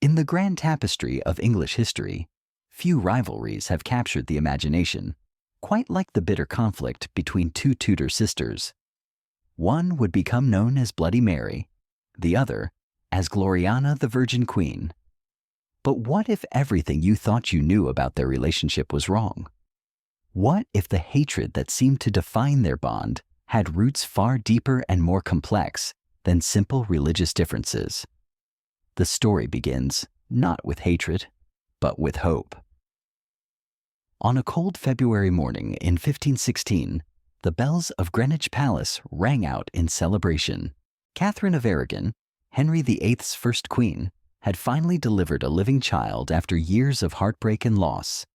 In the grand tapestry of English history, few rivalries have captured the imagination, quite like the bitter conflict between two Tudor sisters. One would become known as Bloody Mary, the other as Gloriana the Virgin Queen. But what if everything you thought you knew about their relationship was wrong? What if the hatred that seemed to define their bond had roots far deeper and more complex than simple religious differences? The story begins not with hatred, but with hope. On a cold February morning in 1516, the bells of Greenwich Palace rang out in celebration. Catherine of Aragon, Henry VIII's first queen, had finally delivered a living child after years of heartbreak and loss.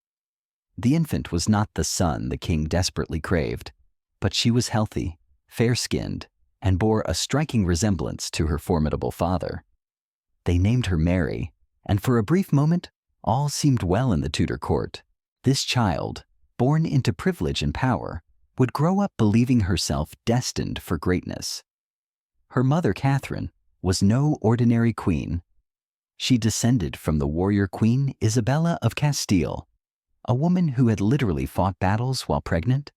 The infant was not the son the king desperately craved, but she was healthy, fair-skinned, and bore a striking resemblance to her formidable father. They named her Mary, and for a brief moment, all seemed well in the Tudor court. This child, born into privilege and power, would grow up believing herself destined for greatness. Her mother, Catherine, was no ordinary queen. She descended from the warrior queen Isabella of Castile, a woman who had literally fought battles while pregnant.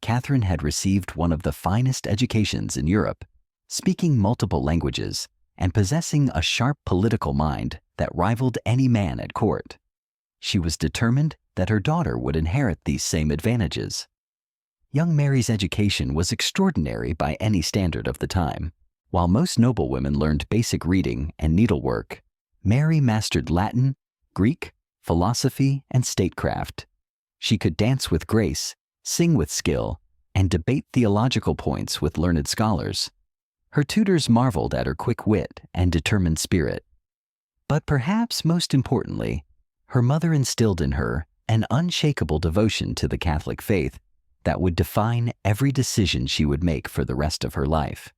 Catherine had received one of the finest educations in Europe, speaking multiple languages and possessing a sharp political mind that rivaled any man at court. She was determined that her daughter would inherit these same advantages. Young Mary's education was extraordinary by any standard of the time. While most noblewomen learned basic reading and needlework, Mary mastered Latin, Greek, philosophy, and statecraft. She could dance with grace, sing with skill, and debate theological points with learned scholars. Her tutors marveled at her quick wit and determined spirit. But perhaps most importantly, her mother instilled in her an unshakable devotion to the Catholic faith that would define every decision she would make for the rest of her life.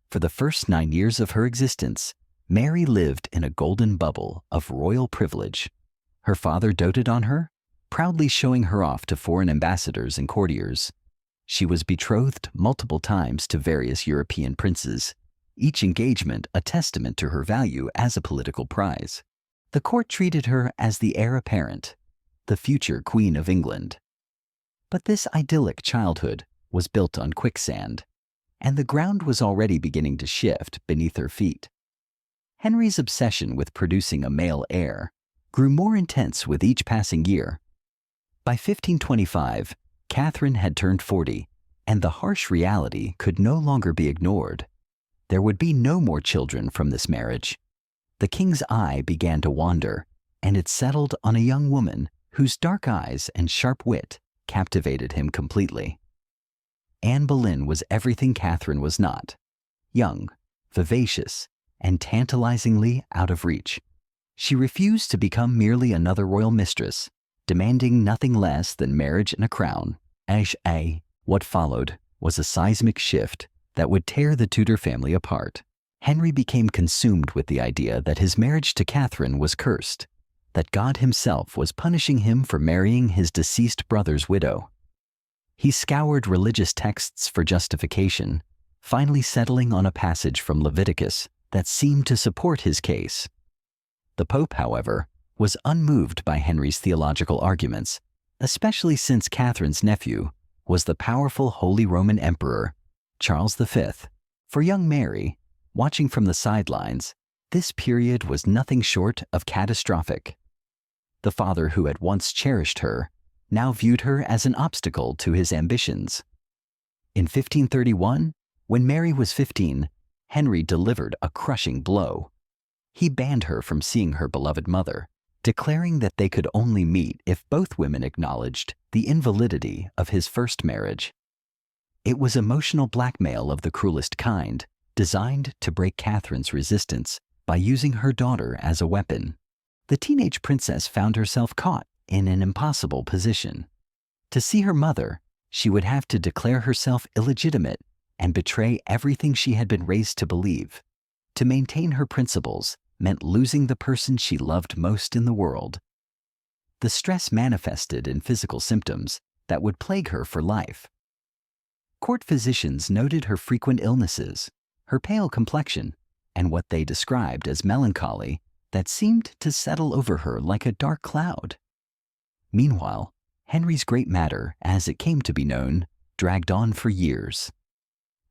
For the first 9 years of her existence, Mary lived in a golden bubble of royal privilege. Her father doted on her, proudly showing her off to foreign ambassadors and courtiers. She was betrothed multiple times to various European princes, each engagement a testament to her value as a political prize. The court treated her as the heir apparent, the future Queen of England. But this idyllic childhood was built on quicksand, and the ground was already beginning to shift beneath her feet. Henry's obsession with producing a male heir grew more intense with each passing year. By 1525, Catherine had turned 40, and the harsh reality could no longer be ignored. There would be no more children from this marriage. The king's eye began to wander, and it settled on a young woman whose dark eyes and sharp wit captivated him completely. Anne Boleyn was everything Catherine was not: young, vivacious, and tantalizingly out of reach. She refused to become merely another royal mistress, demanding nothing less than marriage and a crown. What followed was a seismic shift that would tear the Tudor family apart. Henry became consumed with the idea that his marriage to Catherine was cursed, that God himself was punishing him for marrying his deceased brother's widow. He scoured religious texts for justification, finally settling on a passage from Leviticus that seemed to support his case. The Pope, however, was unmoved by Henry's theological arguments, especially since Catherine's nephew was the powerful Holy Roman Emperor, Charles V. For young Mary, watching from the sidelines, this period was nothing short of catastrophic. The father who had once cherished her now viewed her as an obstacle to his ambitions. In 1531, when Mary was 15, Henry delivered a crushing blow. He banned her from seeing her beloved mother, declaring that they could only meet if both women acknowledged the invalidity of his first marriage. It was emotional blackmail of the cruelest kind, designed to break Catherine's resistance by using her daughter as a weapon. The teenage princess found herself caught in an impossible position. To see her mother, she would have to declare herself illegitimate and betray everything she had been raised to believe. To maintain her principles meant losing the person she loved most in the world. The stress manifested in physical symptoms that would plague her for life. Court physicians noted her frequent illnesses, her pale complexion, and what they described as melancholy that seemed to settle over her like a dark cloud. Meanwhile, Henry's great matter, as it came to be known, dragged on for years.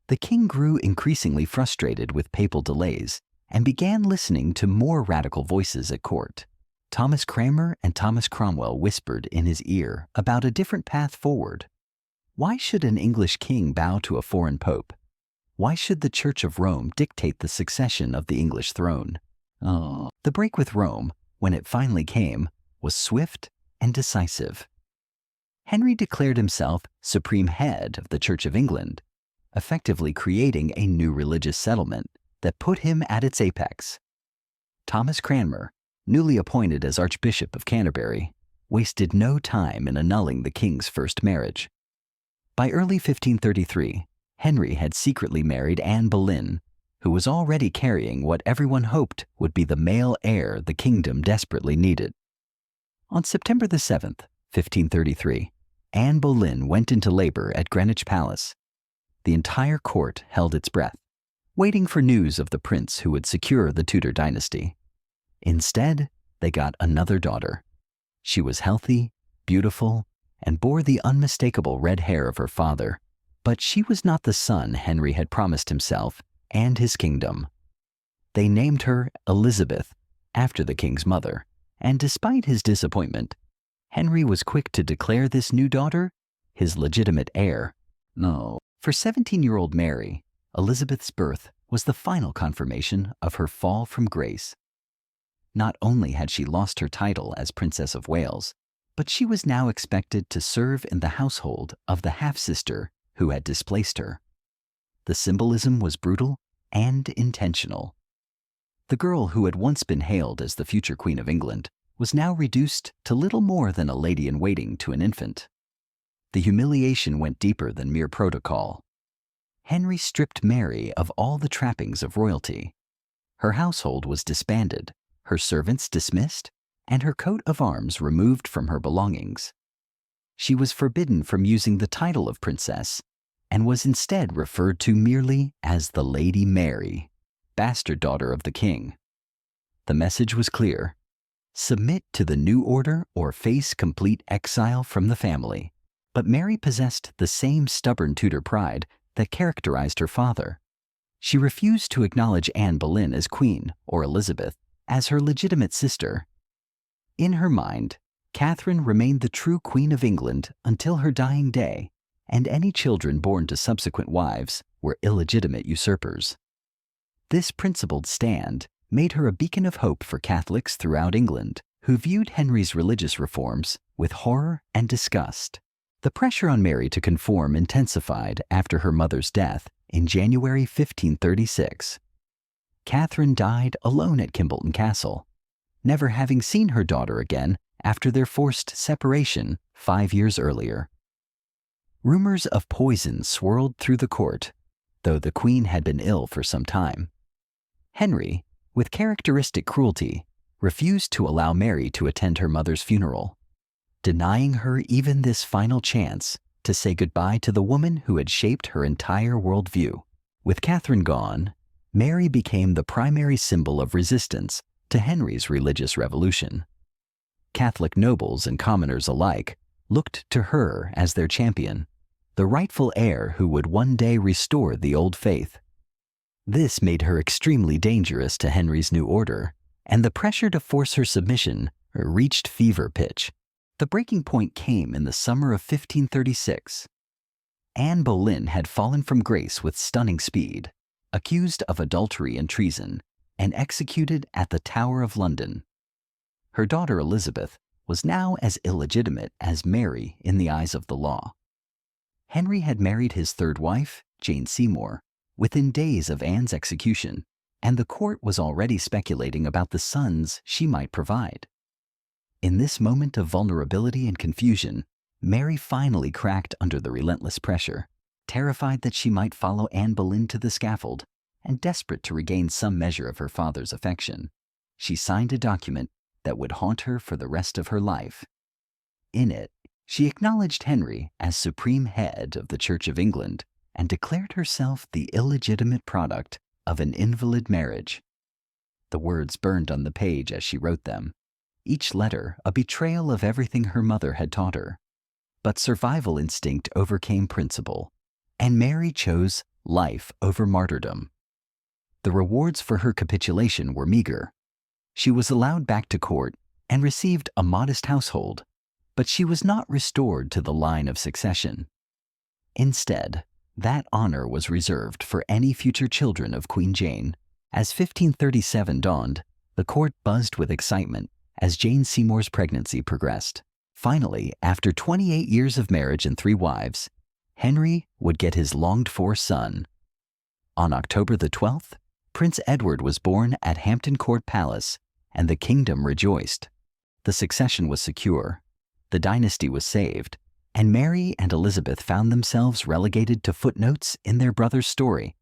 The king grew increasingly frustrated with papal delays and began listening to more radical voices at court. Thomas Cranmer and Thomas Cromwell whispered in his ear about a different path forward. Why should an English king bow to a foreign pope? Why should the Church of Rome dictate the succession of the English throne? The break with Rome, when it finally came, was swift and decisive. Henry declared himself supreme head of the Church of England, effectively creating a new religious settlement that put him at its apex. Thomas Cranmer, newly appointed as Archbishop of Canterbury, wasted no time in annulling the king's first marriage. By early 1533, Henry had secretly married Anne Boleyn, who was already carrying what everyone hoped would be the male heir the kingdom desperately needed. On September the 7th, 1533, Anne Boleyn went into labor at Greenwich Palace. The entire court held its breath, waiting for news of the prince who would secure the Tudor dynasty. Instead, they got another daughter. She was healthy, beautiful, and bore the unmistakable red hair of her father, but she was not the son Henry had promised himself and his kingdom. They named her Elizabeth, after the king's mother, and despite his disappointment, Henry was quick to declare this new daughter his legitimate heir. For 17-year-old Mary, Elizabeth's birth was the final confirmation of her fall from grace. Not only had she lost her title as Princess of Wales, but she was now expected to serve in the household of the half-sister who had displaced her. The symbolism was brutal and intentional. The girl who had once been hailed as the future Queen of England was now reduced to little more than a lady-in-waiting to an infant. The humiliation went deeper than mere protocol. Henry stripped Mary of all the trappings of royalty. Her household was disbanded, her servants dismissed, and her coat of arms removed from her belongings. She was forbidden from using the title of princess and was instead referred to merely as the Lady Mary, bastard daughter of the king. The message was clear: submit to the new order or face complete exile from the family. But Mary possessed the same stubborn Tudor pride that characterized her father. She refused to acknowledge Anne Boleyn as queen or Elizabeth as her legitimate sister. In her mind, Catherine remained the true Queen of England until her dying day, and any children born to subsequent wives were illegitimate usurpers. This principled stand made her a beacon of hope for Catholics throughout England, who viewed Henry's religious reforms with horror and disgust. The pressure on Mary to conform intensified after her mother's death in January 1536. Catherine died alone at Kimbolton Castle, never having seen her daughter again after their forced separation 5 years earlier. Rumors of poison swirled through the court, though the queen had been ill for some time. Henry, with characteristic cruelty, refused to allow Mary to attend her mother's funeral, denying her even this final chance to say goodbye to the woman who had shaped her entire worldview. With Catherine gone, Mary became the primary symbol of resistance to Henry's religious revolution. Catholic nobles and commoners alike looked to her as their champion, the rightful heir who would one day restore the old faith. This made her extremely dangerous to Henry's new order, and the pressure to force her submission reached fever pitch. The breaking point came in the summer of 1536. Anne Boleyn had fallen from grace with stunning speed, accused of adultery and treason, and executed at the Tower of London. Her daughter Elizabeth was now as illegitimate as Mary in the eyes of the law. Henry had married his third wife, Jane Seymour, within days of Anne's execution, and the court was already speculating about the sons she might provide. In this moment of vulnerability and confusion, Mary finally cracked under the relentless pressure, terrified that she might follow Anne Boleyn to the scaffold, and desperate to regain some measure of her father's affection. She signed a document that would haunt her for the rest of her life. In it, she acknowledged Henry as supreme head of the Church of England and declared herself the illegitimate product of an invalid marriage. the words burned on the page as she wrote them, each letter a betrayal of everything her mother had taught her. But survival instinct overcame principle, and Mary chose life over martyrdom. The rewards for her capitulation were meager. She was allowed back to court and received a modest household, but she was not restored to the line of succession. Instead, that honor was reserved for any future children of Queen Jane. As 1537 dawned, the court buzzed with excitement as Jane Seymour's pregnancy progressed. Finally, after 28 years of marriage and 3 wives, Henry would get his longed-for son. On October the 12th, Prince Edward was born at Hampton Court Palace, and the kingdom rejoiced. The succession was secure, the dynasty was saved, and Mary and Elizabeth found themselves relegated to footnotes in their brother's story.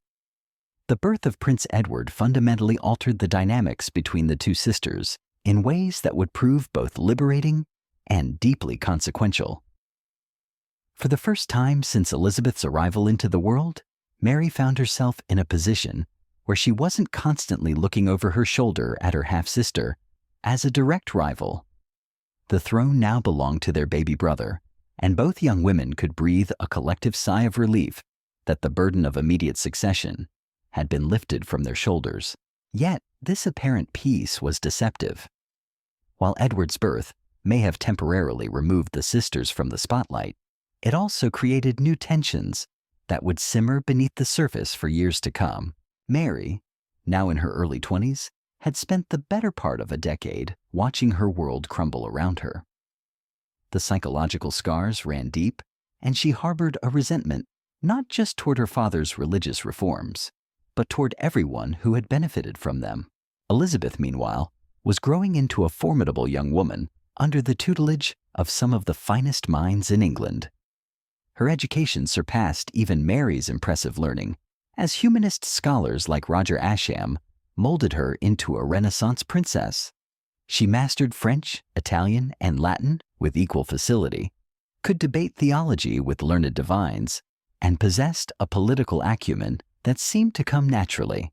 The birth of Prince Edward fundamentally altered the dynamics between the two sisters in ways that would prove both liberating and deeply consequential. For the first time since Elizabeth's arrival into the world, Mary found herself in a position where she wasn't constantly looking over her shoulder at her half-sister as a direct rival. The throne now belonged to their baby brother, and both young women could breathe a collective sigh of relief that the burden of immediate succession had been lifted from their shoulders. Yet, this apparent peace was deceptive. While Edward's birth may have temporarily removed the sisters from the spotlight, it also created new tensions that would simmer beneath the surface for years to come. Mary, now in her early 20s, had spent the better part of a decade watching her world crumble around her. The psychological scars ran deep, and she harbored a resentment not just toward her father's religious reforms, but toward everyone who had benefited from them. Elizabeth, meanwhile, was growing into a formidable young woman under the tutelage of some of the finest minds in England. Her education surpassed even Mary's impressive learning, as humanist scholars like Roger Ascham molded her into a Renaissance princess. She mastered French, Italian, and Latin with equal facility, could debate theology with learned divines, and possessed a political acumen that seemed to come naturally.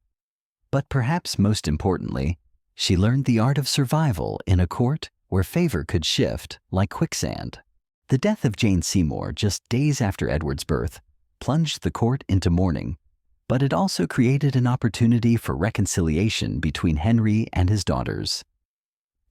But perhaps most importantly, she learned the art of survival in a court where favor could shift like quicksand. The death of Jane Seymour just days after Edward's birth plunged the court into mourning, but it also created an opportunity for reconciliation between Henry and his daughters.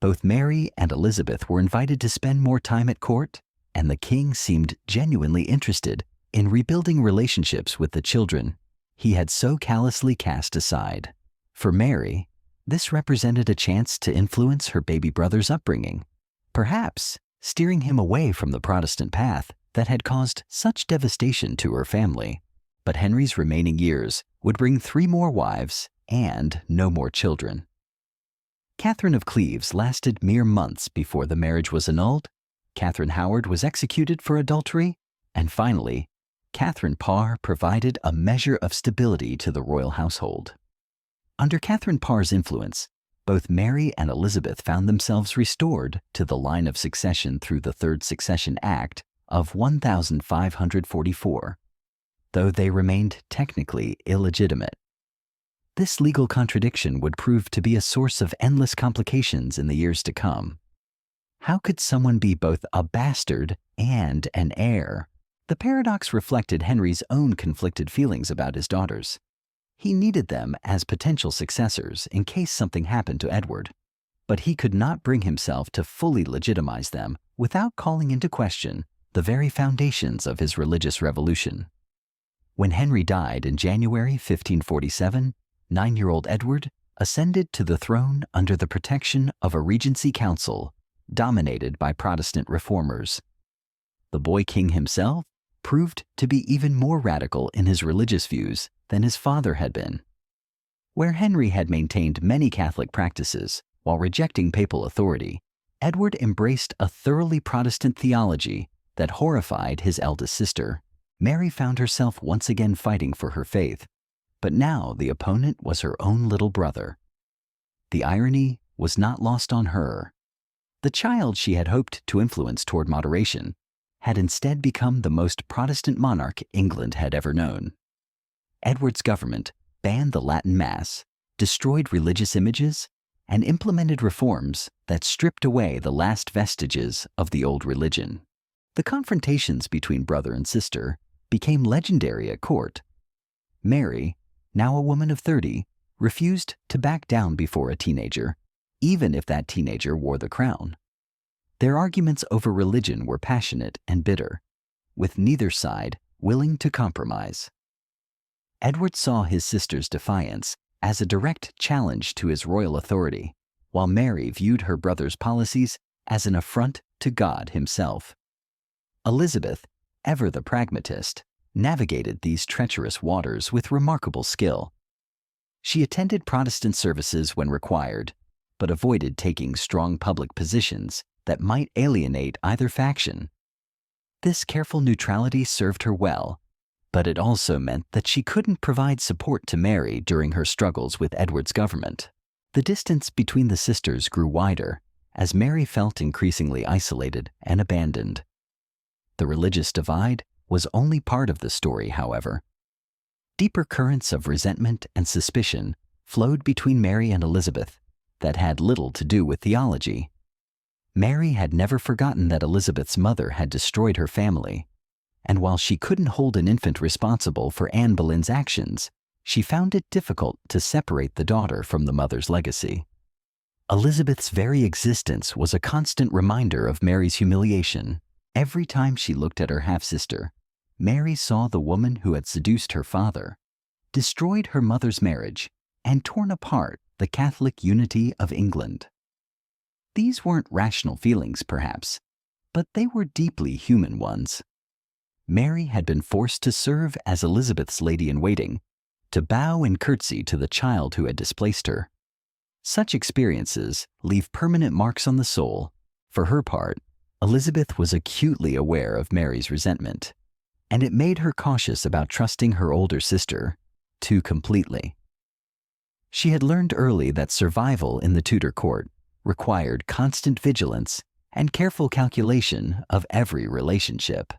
Both Mary and Elizabeth were invited to spend more time at court, and the king seemed genuinely interested in rebuilding relationships with the children he had so callously cast aside. For Mary, this represented a chance to influence her baby brother's upbringing, perhaps steering him away from the Protestant path that had caused such devastation to her family. But Henry's remaining years would bring 3 more wives and no more children. Catherine of Cleves lasted mere months before the marriage was annulled, Catherine Howard was executed for adultery, and finally, Catherine Parr provided a measure of stability to the royal household. Under Catherine Parr's influence, both Mary and Elizabeth found themselves restored to the line of succession through the Third Succession Act of 1544, though they remained technically illegitimate. This legal contradiction would prove to be a source of endless complications in the years to come. How could someone be both a bastard and an heir? The paradox reflected Henry's own conflicted feelings about his daughters. He needed them as potential successors in case something happened to Edward, but he could not bring himself to fully legitimize them without calling into question the very foundations of his religious revolution. When Henry died in January 1547, 9-year-old Edward ascended to the throne under the protection of a regency council dominated by Protestant reformers. The boy king himself proved to be even more radical in his religious views than his father had been. Where Henry had maintained many Catholic practices while rejecting papal authority, Edward embraced a thoroughly Protestant theology that horrified his eldest sister. Mary found herself once again fighting for her faith, but now the opponent was her own little brother. The irony was not lost on her. The child she had hoped to influence toward moderation had instead become the most Protestant monarch England had ever known. Edward's government banned the Latin Mass, destroyed religious images, and implemented reforms that stripped away the last vestiges of the old religion. The confrontations between brother and sister became legendary at court. Mary, now a woman of 30, refused to back down before a teenager, even if that teenager wore the crown. Their arguments over religion were passionate and bitter, with neither side willing to compromise. Edward saw his sister's defiance as a direct challenge to his royal authority, while Mary viewed her brother's policies as an affront to God himself. Elizabeth, ever the pragmatist, navigated these treacherous waters with remarkable skill. She attended Protestant services when required, but avoided taking strong public positions that might alienate either faction. This careful neutrality served her well, but it also meant that she couldn't provide support to Mary during her struggles with Edward's government. The distance between the sisters grew wider as Mary felt increasingly isolated and abandoned. The religious divide was only part of the story, however. Deeper currents of resentment and suspicion flowed between Mary and Elizabeth that had little to do with theology. Mary had never forgotten that Elizabeth's mother had destroyed her family, and while she couldn't hold an infant responsible for Anne Boleyn's actions, she found it difficult to separate the daughter from the mother's legacy. Elizabeth's very existence was a constant reminder of Mary's humiliation. Every time she looked at her half-sister, Mary saw the woman who had seduced her father, destroyed her mother's marriage, and torn apart the Catholic unity of England. These weren't rational feelings, perhaps, but they were deeply human ones. Mary had been forced to serve as Elizabeth's lady-in-waiting, to bow and curtsy to the child who had displaced her. Such experiences leave permanent marks on the soul. For her part, Elizabeth was acutely aware of Mary's resentment, and it made her cautious about trusting her older sister too completely. She had learned early that survival in the Tudor court required constant vigilance and careful calculation of every relationship.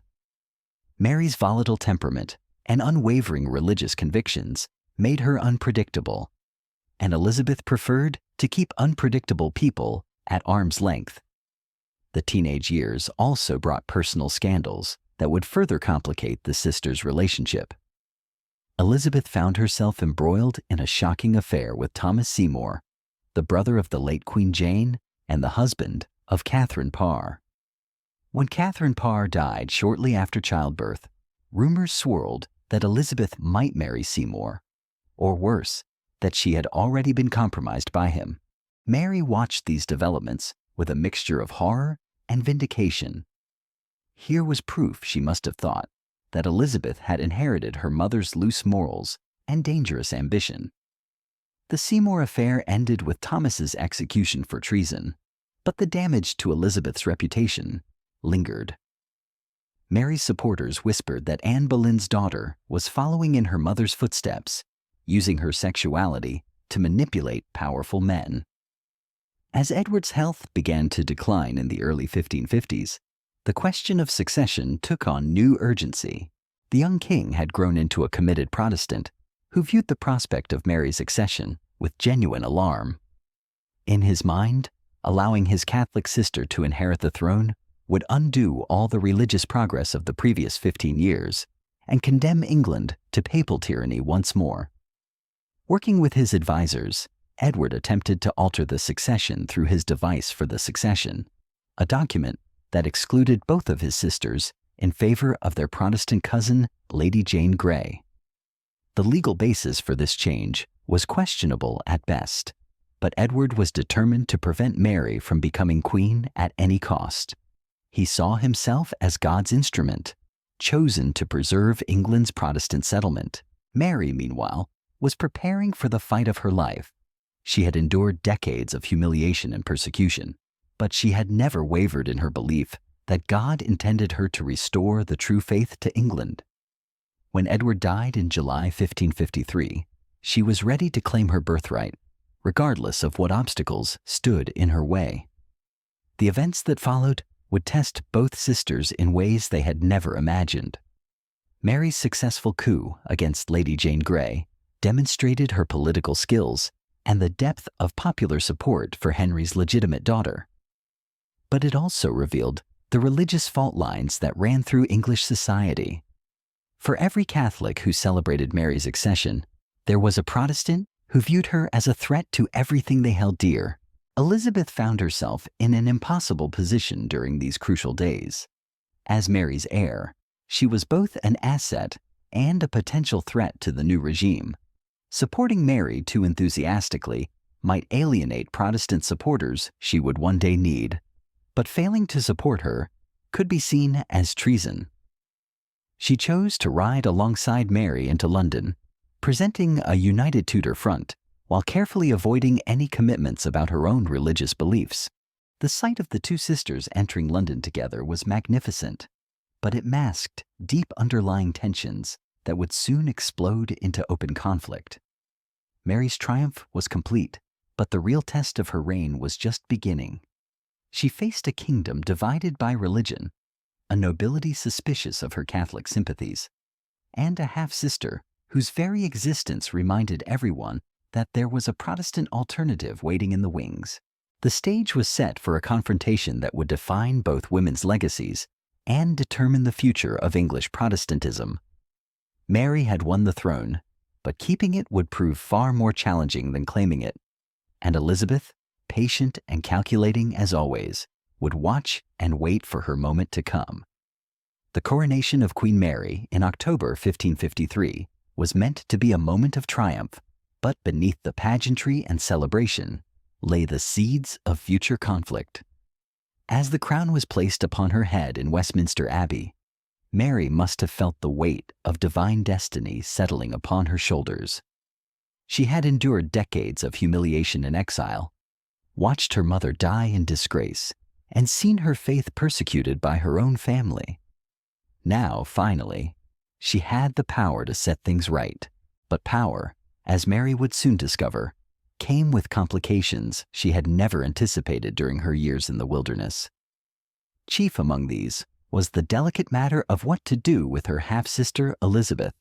Mary's volatile temperament and unwavering religious convictions made her unpredictable, and Elizabeth preferred to keep unpredictable people at arm's length. The teenage years also brought personal scandals that would further complicate the sisters' relationship. Elizabeth found herself embroiled in a shocking affair with Thomas Seymour, the brother of the late Queen Jane and the husband of Catherine Parr. When Catherine Parr died shortly after childbirth, rumors swirled that Elizabeth might marry Seymour, or worse, that she had already been compromised by him. Mary watched these developments with a mixture of horror and vindication. Here was proof, she must have thought, that Elizabeth had inherited her mother's loose morals and dangerous ambition. The Seymour affair ended with Thomas's execution for treason, but the damage to Elizabeth's reputation lingered. Mary's supporters whispered that Anne Boleyn's daughter was following in her mother's footsteps, using her sexuality to manipulate powerful men. As Edward's health began to decline in the early 1550s, the question of succession took on new urgency. The young king had grown into a committed Protestant who viewed the prospect of Mary's accession with genuine alarm. In his mind, allowing his Catholic sister to inherit the throne would undo all the religious progress of the previous 15 years and condemn England to papal tyranny once more. Working with his advisors, Edward attempted to alter the succession through his device for the succession, a document that excluded both of his sisters in favor of their Protestant cousin, Lady Jane Grey. The legal basis for this change was questionable at best, but Edward was determined to prevent Mary from becoming queen at any cost. He saw himself as God's instrument, chosen to preserve England's Protestant settlement. Mary, meanwhile, was preparing for the fight of her life. She had endured decades of humiliation and persecution, but she had never wavered in her belief that God intended her to restore the true faith to England. When Edward died in July 1553, she was ready to claim her birthright, regardless of what obstacles stood in her way. The events that followed would test both sisters in ways they had never imagined. Mary's successful coup against Lady Jane Grey demonstrated her political skills and the depth of popular support for Henry's legitimate daughter. But it also revealed the religious fault lines that ran through English society. For every Catholic who celebrated Mary's accession, there was a Protestant who viewed her as a threat to everything they held dear. Elizabeth found herself in an impossible position during these crucial days. As Mary's heir, she was both an asset and a potential threat to the new regime. Supporting Mary too enthusiastically might alienate Protestant supporters she would one day need, but failing to support her could be seen as treason. She chose to ride alongside Mary into London, presenting a united Tudor front while carefully avoiding any commitments about her own religious beliefs. The sight of the two sisters entering London together was magnificent, but it masked deep underlying tensions that would soon explode into open conflict. Mary's triumph was complete, but the real test of her reign was just beginning. She faced a kingdom divided by religion, a nobility suspicious of her Catholic sympathies, and a half-sister whose very existence reminded everyone that there was a Protestant alternative waiting in the wings. The stage was set for a confrontation that would define both women's legacies and determine the future of English Protestantism. Mary had won the throne, but keeping it would prove far more challenging than claiming it. And Elizabeth, patient and calculating as always, would watch and wait for her moment to come. The coronation of Queen Mary in October 1553 was meant to be a moment of triumph, but beneath the pageantry and celebration lay the seeds of future conflict. As the crown was placed upon her head in Westminster Abbey, Mary must have felt the weight of divine destiny settling upon her shoulders. She had endured decades of humiliation and exile, watched her mother die in disgrace, and seen her faith persecuted by her own family. Now, finally, she had the power to set things right, but power, as Mary would soon discover, came with complications she had never anticipated during her years in the wilderness. Chief among these was the delicate matter of what to do with her half-sister Elizabeth.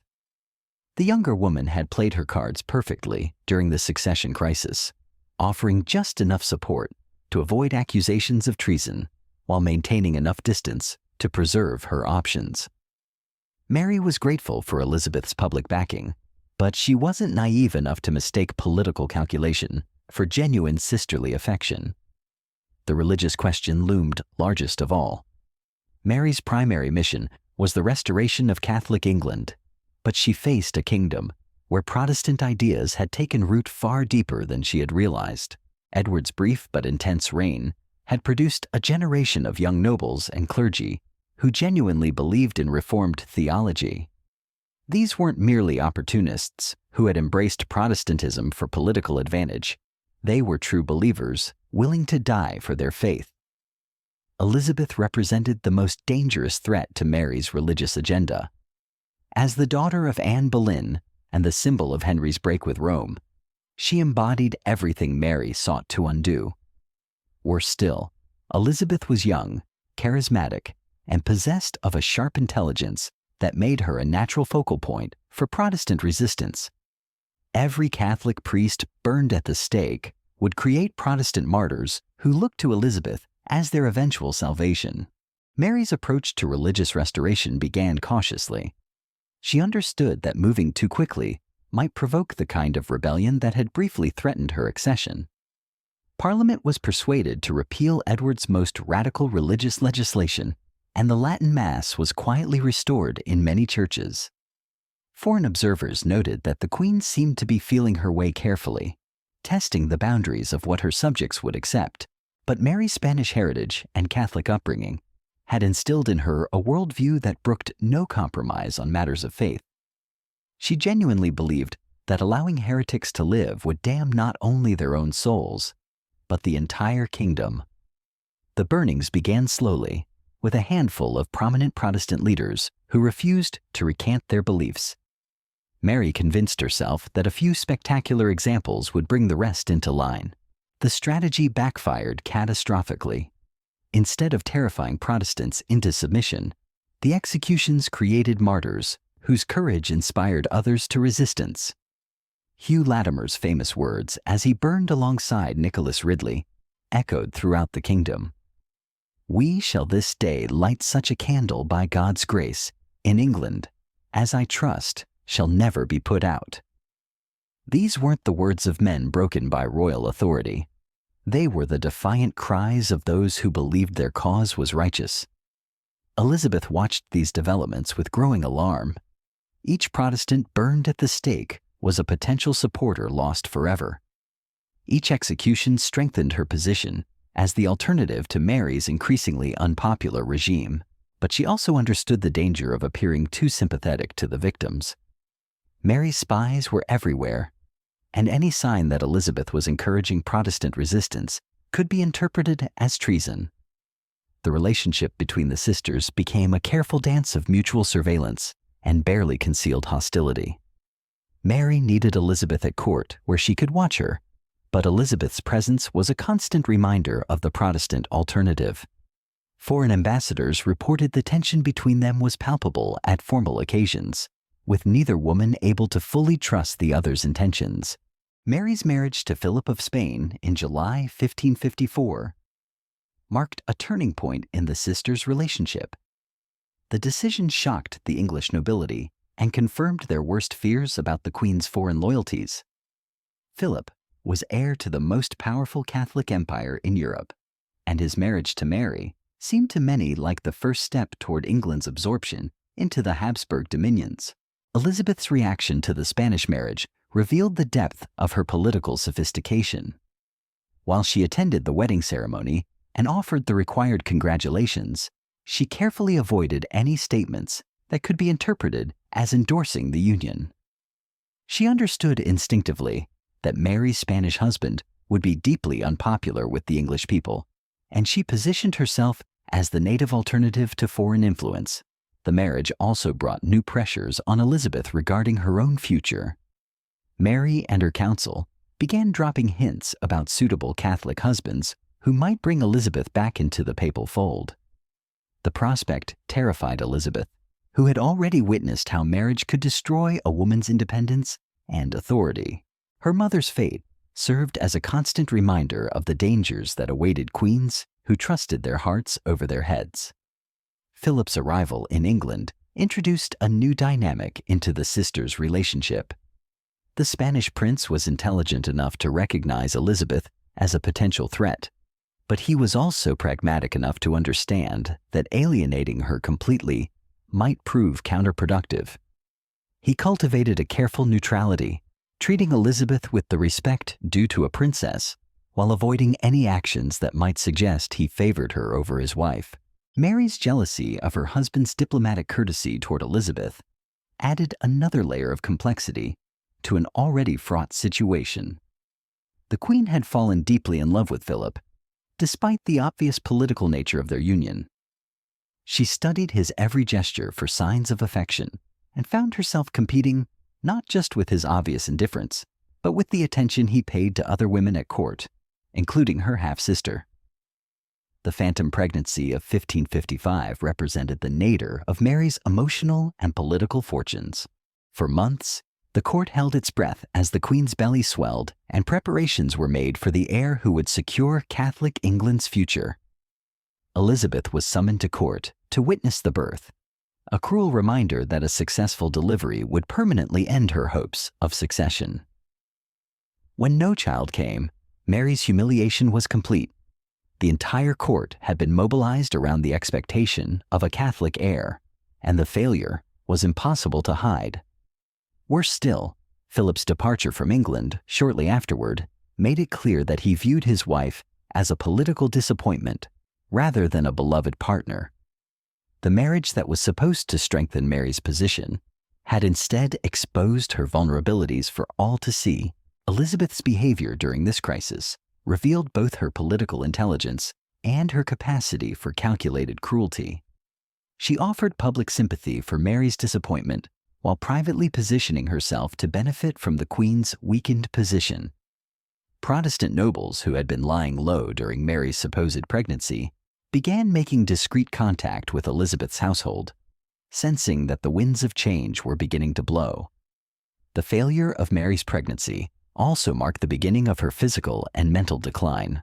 The younger woman had played her cards perfectly during the succession crisis, offering just enough support to avoid accusations of treason while maintaining enough distance to preserve her options. Mary was grateful for Elizabeth's public backing, but she wasn't naive enough to mistake political calculation for genuine sisterly affection. The religious question loomed largest of all. Mary's primary mission was the restoration of Catholic England, but she faced a kingdom where Protestant ideas had taken root far deeper than she had realized. Edward's brief but intense reign had produced a generation of young nobles and clergy who genuinely believed in Reformed theology. These weren't merely opportunists who had embraced Protestantism for political advantage. They were true believers, willing to die for their faith. Elizabeth represented the most dangerous threat to Mary's religious agenda. As the daughter of Anne Boleyn and the symbol of Henry's break with Rome, she embodied everything Mary sought to undo. Worse still, Elizabeth was young, charismatic, and possessed of a sharp intelligence that made her a natural focal point for Protestant resistance. Every Catholic priest burned at the stake would create Protestant martyrs who looked to Elizabeth as their eventual salvation. Mary's approach to religious restoration began cautiously. She understood that moving too quickly might provoke the kind of rebellion that had briefly threatened her accession. Parliament was persuaded to repeal Edward's most radical religious legislation, and the Latin Mass was quietly restored in many churches. Foreign observers noted that the Queen seemed to be feeling her way carefully, testing the boundaries of what her subjects would accept, but Mary's Spanish heritage and Catholic upbringing had instilled in her a worldview that brooked no compromise on matters of faith. She genuinely believed that allowing heretics to live would damn not only their own souls, but the entire kingdom. The burnings began slowly, with a handful of prominent Protestant leaders who refused to recant their beliefs. Mary convinced herself that a few spectacular examples would bring the rest into line. The strategy backfired catastrophically. Instead of terrifying Protestants into submission, the executions created martyrs whose courage inspired others to resistance. Hugh Latimer's famous words as he burned alongside Nicholas Ridley echoed throughout the kingdom. "We shall this day light such a candle by God's grace in England as I trust shall never be put out." These weren't the words of men broken by royal authority. They were the defiant cries of those who believed their cause was righteous. Elizabeth watched these developments with growing alarm. Each Protestant burned at the stake was a potential supporter lost forever. Each execution strengthened her position as the alternative to Mary's increasingly unpopular regime, but she also understood the danger of appearing too sympathetic to the victims. Mary's spies were everywhere, and any sign that Elizabeth was encouraging Protestant resistance could be interpreted as treason. The relationship between the sisters became a careful dance of mutual surveillance and barely concealed hostility. Mary needed Elizabeth at court where she could watch her, but Elizabeth's presence was a constant reminder of the Protestant alternative. Foreign ambassadors reported the tension between them was palpable at formal occasions, with neither woman able to fully trust the other's intentions. Mary's marriage to Philip of Spain in July 1554 marked a turning point in the sisters' relationship. The decision shocked the English nobility and confirmed their worst fears about the Queen's foreign loyalties. Philip was heir to the most powerful Catholic empire in Europe, and his marriage to Mary seemed to many like the first step toward England's absorption into the Habsburg dominions. Elizabeth's reaction to the Spanish marriage revealed the depth of her political sophistication. While she attended the wedding ceremony and offered the required congratulations, she carefully avoided any statements that could be interpreted as endorsing the union. She understood instinctively that Mary's Spanish husband would be deeply unpopular with the English people, and she positioned herself as the native alternative to foreign influence. The marriage also brought new pressures on Elizabeth regarding her own future. Mary and her council began dropping hints about suitable Catholic husbands who might bring Elizabeth back into the papal fold. The prospect terrified Elizabeth, who had already witnessed how marriage could destroy a woman's independence and authority. Her mother's fate served as a constant reminder of the dangers that awaited queens who trusted their hearts over their heads. Philip's arrival in England introduced a new dynamic into the sisters' relationship. The Spanish prince was intelligent enough to recognize Elizabeth as a potential threat, but he was also pragmatic enough to understand that alienating her completely might prove counterproductive. He cultivated a careful neutrality, treating Elizabeth with the respect due to a princess, while avoiding any actions that might suggest he favored her over his wife. Mary's jealousy of her husband's diplomatic courtesy toward Elizabeth added another layer of complexity to an already fraught situation. The Queen had fallen deeply in love with Philip, despite the obvious political nature of their union. She studied his every gesture for signs of affection and found herself competing not just with his obvious indifference, but with the attention he paid to other women at court, including her half-sister. The phantom pregnancy of 1555 represented the nadir of Mary's emotional and political fortunes. For months, the court held its breath as the Queen's belly swelled and preparations were made for the heir who would secure Catholic England's future. Elizabeth was summoned to court to witness the birth, a cruel reminder that a successful delivery would permanently end her hopes of succession. When no child came, Mary's humiliation was complete. The entire court had been mobilized around the expectation of a Catholic heir, and the failure was impossible to hide. Worse still, Philip's departure from England shortly afterward made it clear that he viewed his wife as a political disappointment rather than a beloved partner. The marriage that was supposed to strengthen Mary's position had instead exposed her vulnerabilities for all to see. Elizabeth's behavior during this crisis revealed both her political intelligence and her capacity for calculated cruelty. She offered public sympathy for Mary's disappointment while privately positioning herself to benefit from the Queen's weakened position. Protestant nobles who had been lying low during Mary's supposed pregnancy began making discreet contact with Elizabeth's household, sensing that the winds of change were beginning to blow. The failure of Mary's pregnancy also marked the beginning of her physical and mental decline.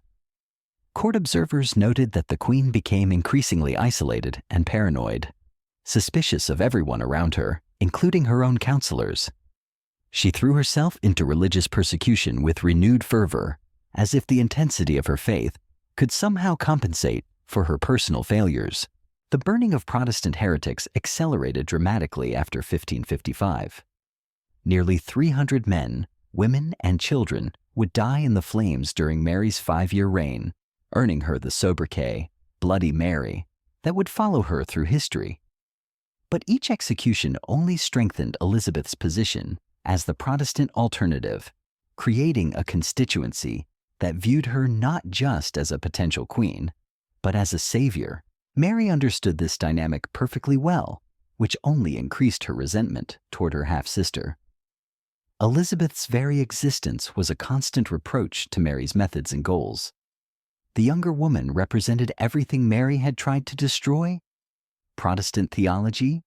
Court observers noted that the queen became increasingly isolated and paranoid, suspicious of everyone around her, including her own counselors. She threw herself into religious persecution with renewed fervor, as if the intensity of her faith could somehow compensate for her personal failures. The burning of Protestant heretics accelerated dramatically after 1555. Nearly 300 men, women, and children would die in the flames during Mary's 5-year reign, earning her the sobriquet, Bloody Mary, that would follow her through history. But each execution only strengthened Elizabeth's position as the Protestant alternative, creating a constituency that viewed her not just as a potential queen, but as a savior. Mary understood this dynamic perfectly well, which only increased her resentment toward her half-sister. Elizabeth's very existence was a constant reproach to Mary's methods and goals. The younger woman represented everything Mary had tried to destroy: Protestant theology,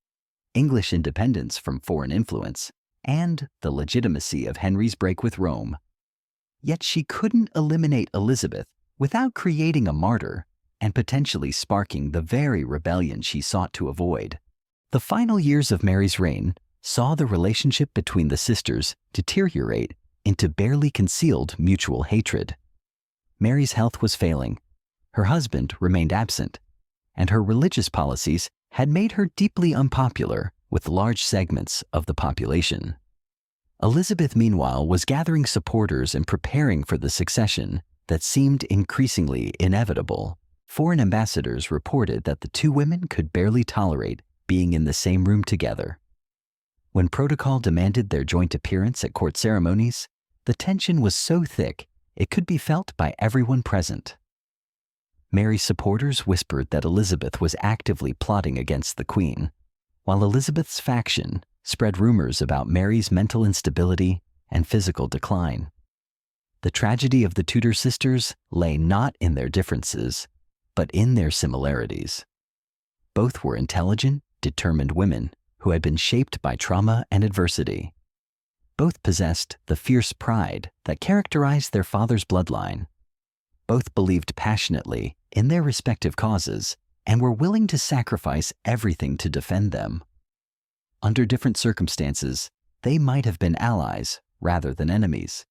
English independence from foreign influence, and the legitimacy of Henry's break with Rome. Yet she couldn't eliminate Elizabeth without creating a martyr and potentially sparking the very rebellion she sought to avoid. The final years of Mary's reign saw the relationship between the sisters deteriorate into barely concealed mutual hatred. Mary's health was failing, her husband remained absent, and her religious policies had made her deeply unpopular with large segments of the population. Elizabeth, meanwhile, was gathering supporters and preparing for the succession that seemed increasingly inevitable. Foreign ambassadors reported that the two women could barely tolerate being in the same room together. When protocol demanded their joint appearance at court ceremonies, the tension was so thick it could be felt by everyone present. Mary's supporters whispered that Elizabeth was actively plotting against the Queen, while Elizabeth's faction spread rumors about Mary's mental instability and physical decline. The tragedy of the Tudor sisters lay not in their differences, but in their similarities. Both were intelligent, determined women who had been shaped by trauma and adversity. Both possessed the fierce pride that characterized their father's bloodline. Both believed passionately in their respective causes and were willing to sacrifice everything to defend them. Under different circumstances, they might have been allies rather than enemies.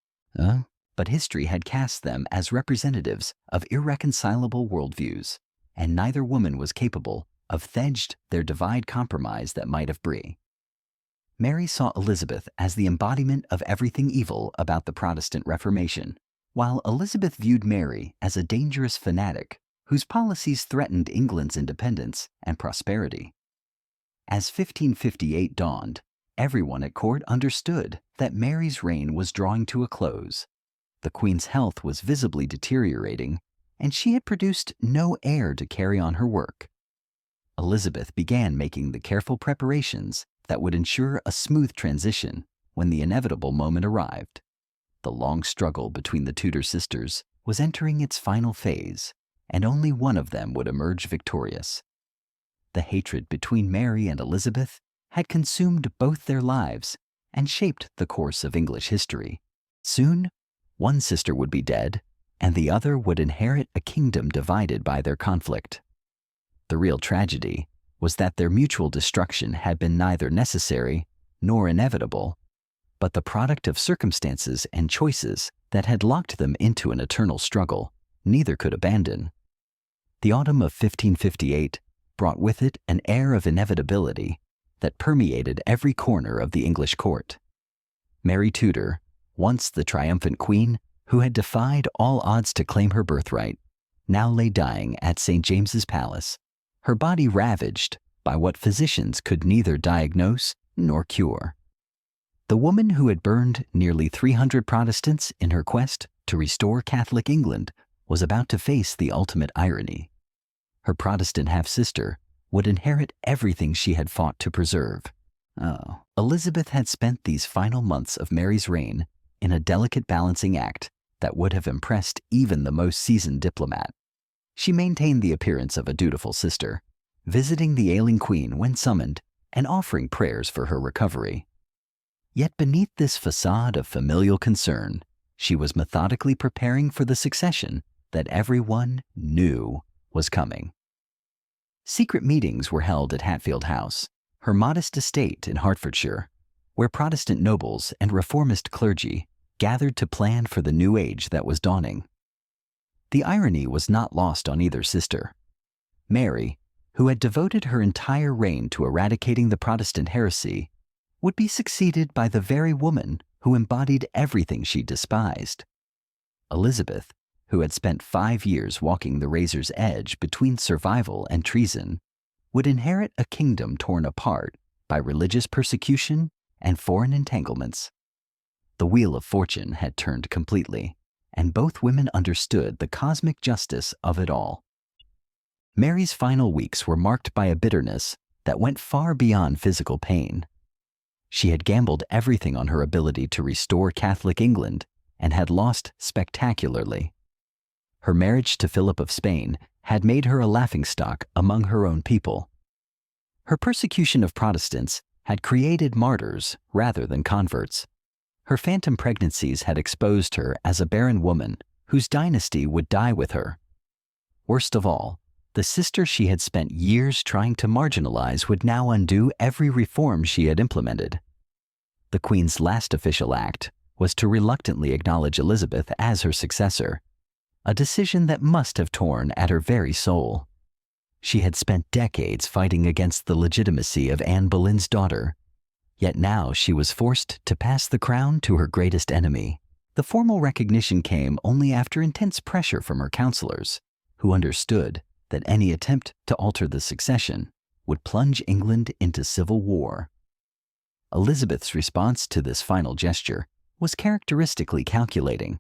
But history had cast them as representatives of irreconcilable worldviews, and neither woman was capable of thedged their divide compromise that might have brie. Mary saw Elizabeth as the embodiment of everything evil about the Protestant Reformation, while Elizabeth viewed Mary as a dangerous fanatic whose policies threatened England's independence and prosperity. As 1558 dawned, everyone at court understood that Mary's reign was drawing to a close. The Queen's health was visibly deteriorating, and she had produced no heir to carry on her work. Elizabeth began making the careful preparations that would ensure a smooth transition when the inevitable moment arrived. The long struggle between the Tudor sisters was entering its final phase, and only one of them would emerge victorious. The hatred between Mary and Elizabeth had consumed both their lives and shaped the course of English history. Soon, one sister would be dead, and the other would inherit a kingdom divided by their conflict. The real tragedy was that their mutual destruction had been neither necessary nor inevitable, but the product of circumstances and choices that had locked them into an eternal struggle neither could abandon. The autumn of 1558 brought with it an air of inevitability that permeated every corner of the English court. Mary Tudor, once the triumphant queen who had defied all odds to claim her birthright, now lay dying at St. James's Palace, her body ravaged by what physicians could neither diagnose nor cure. The woman who had burned nearly 300 Protestants in her quest to restore Catholic England was about to face the ultimate irony. Her Protestant half-sister would inherit everything she had fought to preserve. Elizabeth had spent these final months of Mary's reign in a delicate balancing act that would have impressed even the most seasoned diplomat. She maintained the appearance of a dutiful sister, visiting the ailing queen when summoned and offering prayers for her recovery. Yet beneath this facade of familial concern, she was methodically preparing for the succession that everyone knew was coming. Secret meetings were held at Hatfield House, her modest estate in Hertfordshire, where Protestant nobles and reformist clergy gathered to plan for the new age that was dawning. The irony was not lost on either sister. Mary, who had devoted her entire reign to eradicating the Protestant heresy, would be succeeded by the very woman who embodied everything she despised. Elizabeth, who had spent 5 years walking the razor's edge between survival and treason, would inherit a kingdom torn apart by religious persecution and foreign entanglements. The wheel of fortune had turned completely, and both women understood the cosmic justice of it all. Mary's final weeks were marked by a bitterness that went far beyond physical pain. She had gambled everything on her ability to restore Catholic England and had lost spectacularly. Her marriage to Philip of Spain had made her a laughingstock among her own people. Her persecution of Protestants had created martyrs rather than converts. Her phantom pregnancies had exposed her as a barren woman whose dynasty would die with her. Worst of all, the sister she had spent years trying to marginalize would now undo every reform she had implemented. The Queen's last official act was to reluctantly acknowledge Elizabeth as her successor, a decision that must have torn at her very soul. She had spent decades fighting against the legitimacy of Anne Boleyn's daughter, yet now she was forced to pass the crown to her greatest enemy. The formal recognition came only after intense pressure from her counselors, who understood that any attempt to alter the succession would plunge England into civil war. Elizabeth's response to this final gesture was characteristically calculating.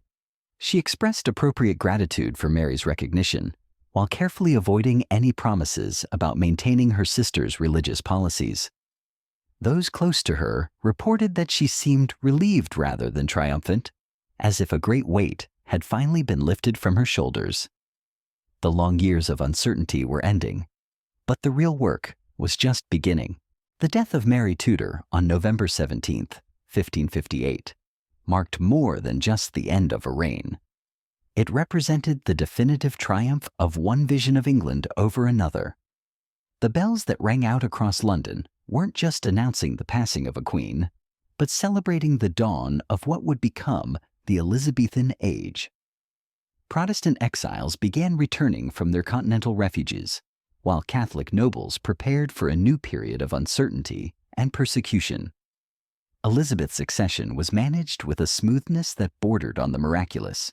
She expressed appropriate gratitude for Mary's recognition, while carefully avoiding any promises about maintaining her sister's religious policies. Those close to her reported that she seemed relieved rather than triumphant, as if a great weight had finally been lifted from her shoulders. The long years of uncertainty were ending, but the real work was just beginning. The death of Mary Tudor on November 17, 1558, marked more than just the end of a reign. It represented the definitive triumph of one vision of England over another. The bells that rang out across London weren't just announcing the passing of a queen, but celebrating the dawn of what would become the Elizabethan age. Protestant exiles began returning from their continental refuges, while Catholic nobles prepared for a new period of uncertainty and persecution. Elizabeth's accession was managed with a smoothness that bordered on the miraculous.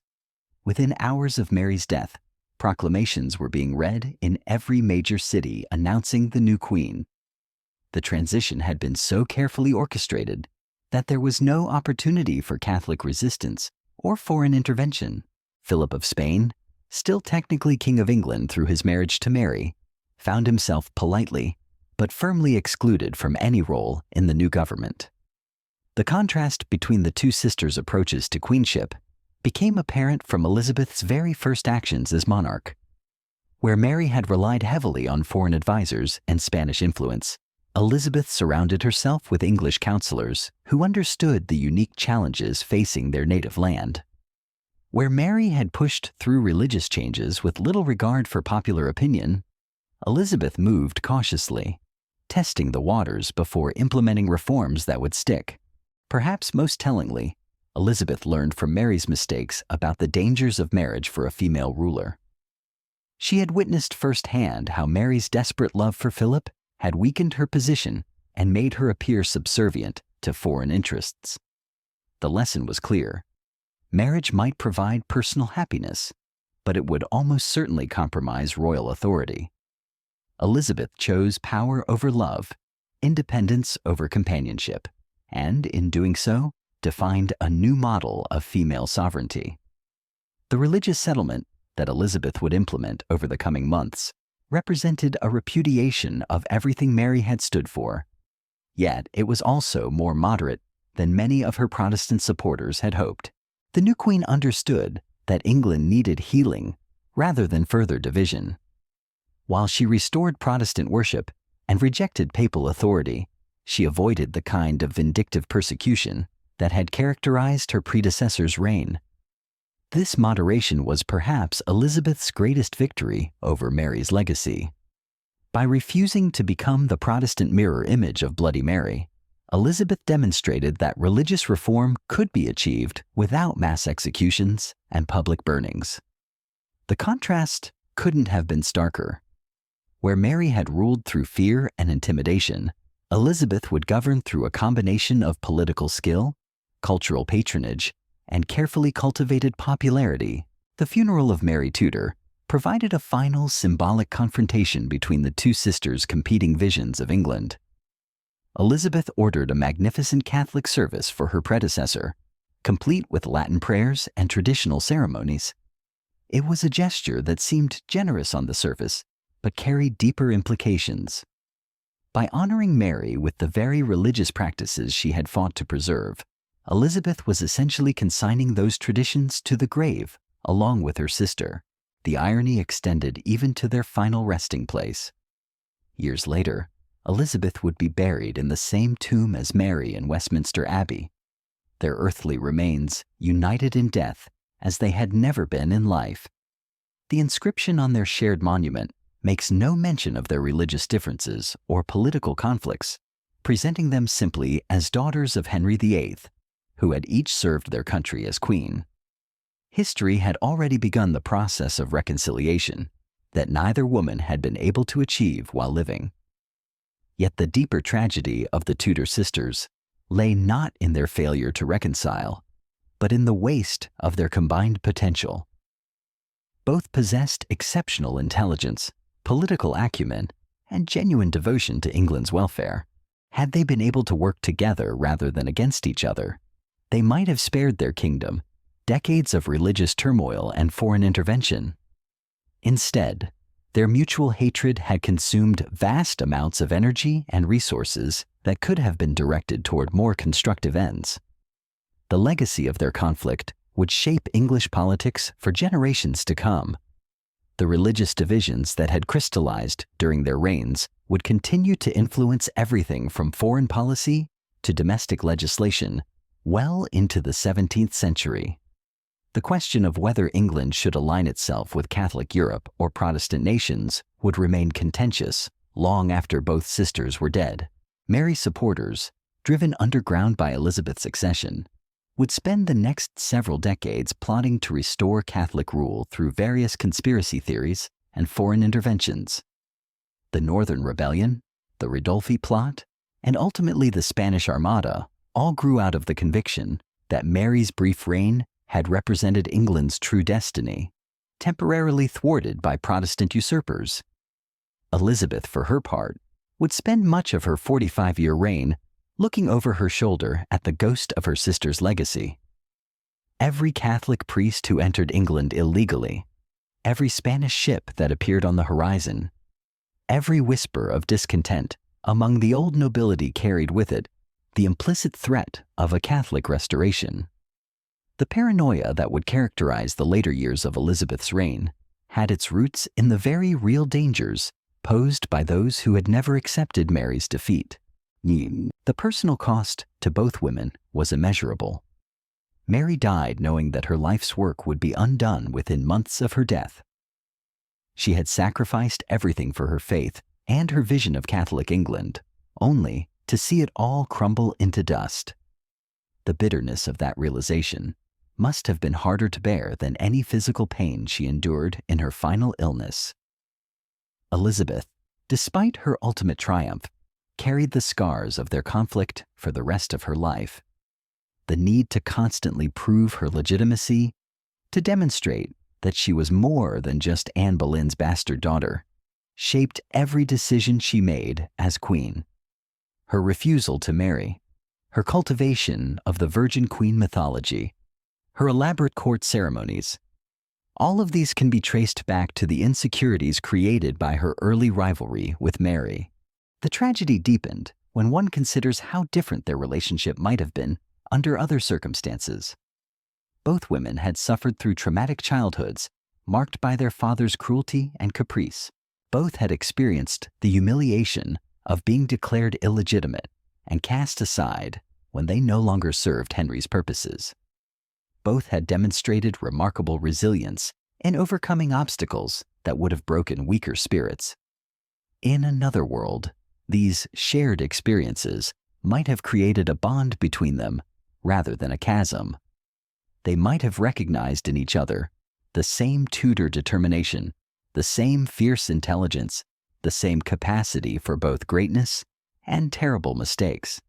Within hours of Mary's death, proclamations were being read in every major city announcing the new queen. The transition had been so carefully orchestrated that there was no opportunity for Catholic resistance or foreign intervention. Philip of Spain, still technically King of England through his marriage to Mary, found himself politely but firmly excluded from any role in the new government. The contrast between the two sisters' approaches to queenship became apparent from Elizabeth's very first actions as monarch. Where Mary had relied heavily on foreign advisors and Spanish influence, Elizabeth surrounded herself with English counselors who understood the unique challenges facing their native land. Where Mary had pushed through religious changes with little regard for popular opinion, Elizabeth moved cautiously, testing the waters before implementing reforms that would stick. Perhaps most tellingly, Elizabeth learned from Mary's mistakes about the dangers of marriage for a female ruler. She had witnessed firsthand how Mary's desperate love for Philip had weakened her position and made her appear subservient to foreign interests. The lesson was clear. Marriage might provide personal happiness, but it would almost certainly compromise royal authority. Elizabeth chose power over love, independence over companionship, and in doing so, defined a new model of female sovereignty. The religious settlement that Elizabeth would implement over the coming months represented a repudiation of everything Mary had stood for. Yet it was also more moderate than many of her Protestant supporters had hoped. The new queen understood that England needed healing rather than further division. While she restored Protestant worship and rejected papal authority, She avoided the kind of vindictive persecution that had characterized her predecessor's reign. This moderation was perhaps Elizabeth's greatest victory over Mary's legacy. By refusing to become the Protestant mirror image of Bloody Mary, Elizabeth demonstrated that religious reform could be achieved without mass executions and public burnings. The contrast couldn't have been starker. Where Mary had ruled through fear and intimidation, Elizabeth would govern through a combination of political skill, cultural patronage, and carefully cultivated popularity. The funeral of Mary Tudor provided a final symbolic confrontation between the two sisters' competing visions of England. Elizabeth ordered a magnificent Catholic service for her predecessor, complete with Latin prayers and traditional ceremonies. It was a gesture that seemed generous on the surface, but carried deeper implications. By honoring Mary with the very religious practices she had fought to preserve, Elizabeth was essentially consigning those traditions to the grave, along with her sister. The irony extended even to their final resting place. Years later, Elizabeth would be buried in the same tomb as Mary in Westminster Abbey, their earthly remains united in death as they had never been in life. The inscription on their shared monument makes no mention of their religious differences or political conflicts, presenting them simply as daughters of Henry VIII, who had each served their country as queen. History had already begun the process of reconciliation that neither woman had been able to achieve while living. Yet the deeper tragedy of the Tudor sisters lay not in their failure to reconcile, but in the waste of their combined potential. Both possessed exceptional intelligence, political acumen, and genuine devotion to England's welfare. Had they been able to work together rather than against each other, they might have spared their kingdom decades of religious turmoil and foreign intervention. Instead, their mutual hatred had consumed vast amounts of energy and resources that could have been directed toward more constructive ends. The legacy of their conflict would shape English politics for generations to come. The religious divisions that had crystallized during their reigns would continue to influence everything from foreign policy to domestic legislation well into the 17th century. The question of whether England should align itself with Catholic Europe or Protestant nations would remain contentious long after both sisters were dead. Mary's supporters, driven underground by Elizabeth's accession, would spend the next several decades plotting to restore Catholic rule through various conspiracy theories and foreign interventions. The Northern Rebellion, the Ridolfi Plot, and ultimately the Spanish Armada all grew out of the conviction that Mary's brief reign had represented England's true destiny, temporarily thwarted by Protestant usurpers. Elizabeth, for her part, would spend much of her 45-year reign looking over her shoulder at the ghost of her sister's legacy. Every Catholic priest who entered England illegally, every Spanish ship that appeared on the horizon, every whisper of discontent among the old nobility carried with it the implicit threat of a Catholic restoration. The paranoia that would characterize the later years of Elizabeth's reign had its roots in the very real dangers posed by those who had never accepted Mary's defeat. The personal cost to both women was immeasurable. Mary died knowing that her life's work would be undone within months of her death. She had sacrificed everything for her faith and her vision of Catholic England, only to see it all crumble into dust. The bitterness of that realization must have been harder to bear than any physical pain she endured in her final illness. Elizabeth, despite her ultimate triumph, carried the scars of their conflict for the rest of her life. The need to constantly prove her legitimacy, to demonstrate that she was more than just Anne Boleyn's bastard daughter, shaped every decision she made as queen. Her refusal to marry, her cultivation of the Virgin Queen mythology, her elaborate court ceremonies, all of these can be traced back to the insecurities created by her early rivalry with Mary. The tragedy deepened when one considers how different their relationship might have been under other circumstances. Both women had suffered through traumatic childhoods marked by their father's cruelty and caprice. Both had experienced the humiliation of being declared illegitimate and cast aside when they no longer served Henry's purposes. Both had demonstrated remarkable resilience in overcoming obstacles that would have broken weaker spirits. In another world, these shared experiences might have created a bond between them rather than a chasm. They might have recognized in each other the same Tudor determination, the same fierce intelligence, the same capacity for both greatness and terrible mistakes.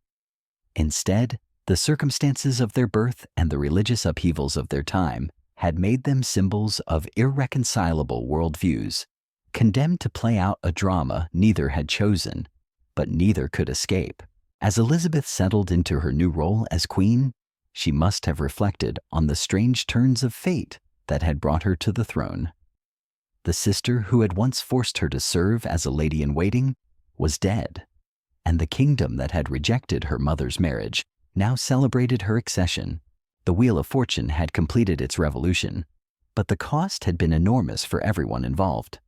Instead, the circumstances of their birth and the religious upheavals of their time had made them symbols of irreconcilable worldviews, condemned to play out a drama neither had chosen, but neither could escape. As Elizabeth settled into her new role as queen, she must have reflected on the strange turns of fate that had brought her to the throne. The sister who had once forced her to serve as a lady-in-waiting was dead, and the kingdom that had rejected her mother's marriage now celebrated her accession. The Wheel of Fortune had completed its revolution, but the cost had been enormous for everyone involved.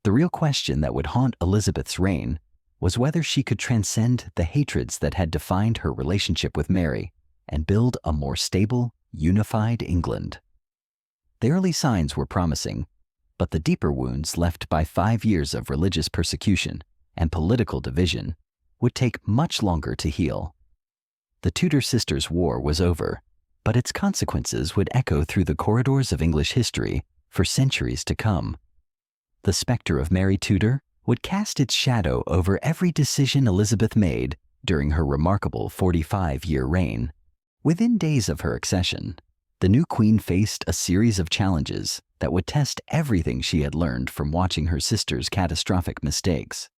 The real question that would haunt Elizabeth's reign was whether she could transcend the hatreds that had defined her relationship with Mary and build a more stable, unified England. The early signs were promising, but the deeper wounds left by 5 years of religious persecution and political division would take much longer to heal. The Tudor sisters' war was over, but its consequences would echo through the corridors of English history for centuries to come. The specter of Mary Tudor would cast its shadow over every decision Elizabeth made during her remarkable 45-year reign. Within days of her accession, the new queen faced a series of challenges that would test everything she had learned from watching her sister's catastrophic mistakes.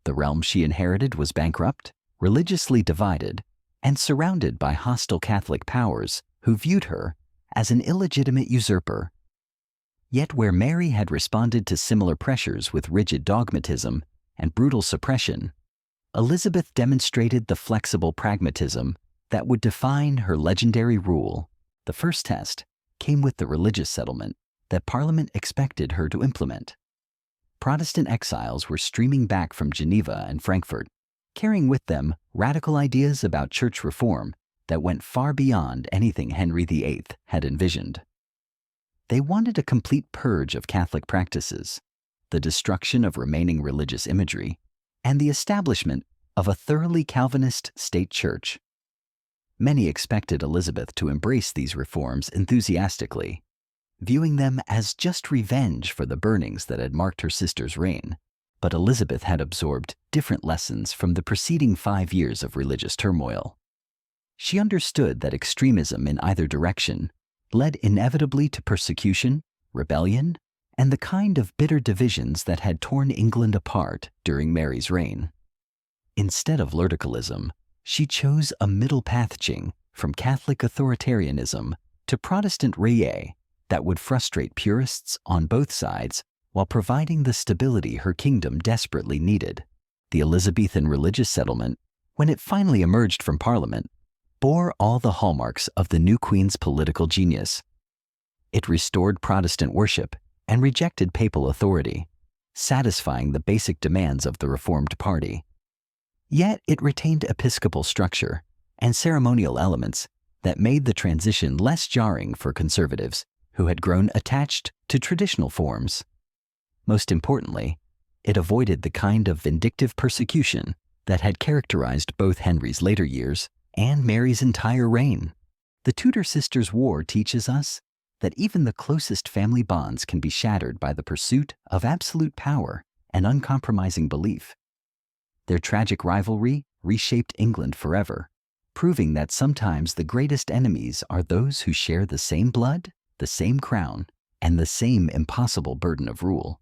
The realm she inherited was bankrupt, religiously divided, and surrounded by hostile Catholic powers who viewed her as an illegitimate usurper. Yet where Mary had responded to similar pressures with rigid dogmatism and brutal suppression, Elizabeth demonstrated the flexible pragmatism that would define her legendary rule. The first test came with the religious settlement that Parliament expected her to implement. Protestant exiles were streaming back from Geneva and Frankfurt, carrying with them radical ideas about church reform that went far beyond anything Henry VIII had envisioned. They wanted a complete purge of Catholic practices, the destruction of remaining religious imagery, and the establishment of a thoroughly Calvinist state church. Many expected Elizabeth to embrace these reforms enthusiastically, viewing them as just revenge for the burnings that had marked her sister's reign. But Elizabeth had absorbed different lessons from the preceding 5 years of religious turmoil. She understood that extremism in either direction led inevitably to persecution, rebellion, and the kind of bitter divisions that had torn England apart during Mary's reign. Instead of lurticalism, she chose a middle path from Catholic authoritarianism to Protestant raille that would frustrate purists on both sides while providing the stability her kingdom desperately needed. The Elizabethan religious settlement, when it finally emerged from Parliament, bore all the hallmarks of the new queen's political genius. It restored Protestant worship and rejected papal authority, satisfying the basic demands of the Reformed Party. Yet it retained episcopal structure and ceremonial elements that made the transition less jarring for conservatives who had grown attached to traditional forms. Most importantly, it avoided the kind of vindictive persecution that had characterized both Henry's later years and Mary's entire reign. The Tudor sisters' war teaches us that even the closest family bonds can be shattered by the pursuit of absolute power and uncompromising belief. Their tragic rivalry reshaped England forever, proving that sometimes the greatest enemies are those who share the same blood, the same crown, and the same impossible burden of rule.